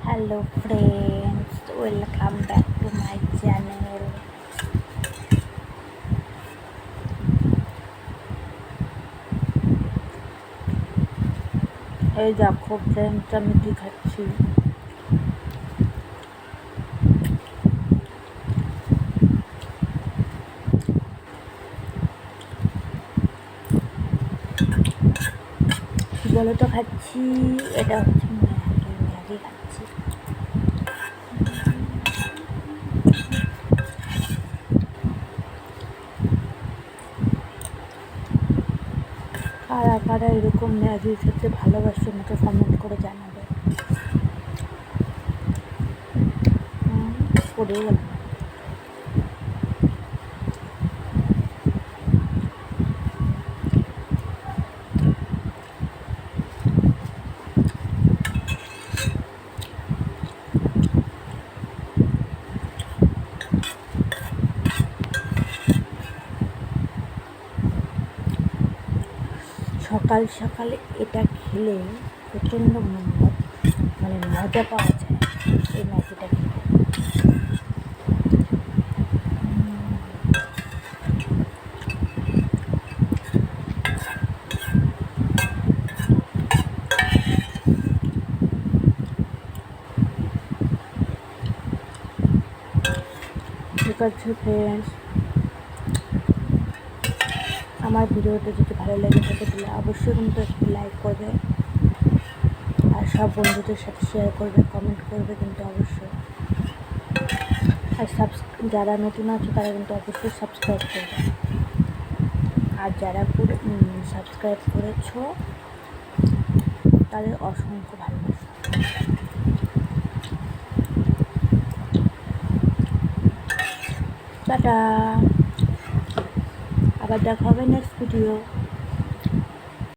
Hello friends, welcome back to my channel. এই দেখো friends, আমি কি খাচ্ছি। বলো তো খাচ্ছি, এটা হচ্ছে ম্যাগি খাচ্ছি। কারা কারা এরকম ম্যাগি খেতে ভালোবাসে আমাকে কমেন্ট করে জানাবে। পড়ে গেল। সকাল সকালে এটা খেলে প্রচণ্ড মজা পাওয়া যায় এই ম্যাগিটা খেলে। ঠিক আছে ফ্রেন্ডস, আমার ভিডিওটা যদি ভালো লেগে থাকে তাহলে অবশ্যই কিন্তু একটু লাইক করবে, আর সব বন্ধুদের সাথে শেয়ার করবে, কমেন্ট করবে কিন্তু অবশ্যই। আর যারা নতুন আছে তারা কিন্তু অবশ্যই সাবস্ক্রাইব করবে, আর যারা সাবস্ক্রাইব করেছো তাদের অসংখ্য ভালোবাসা। টাটা, আবার দেখা হবে নেক্সট ভিডিও।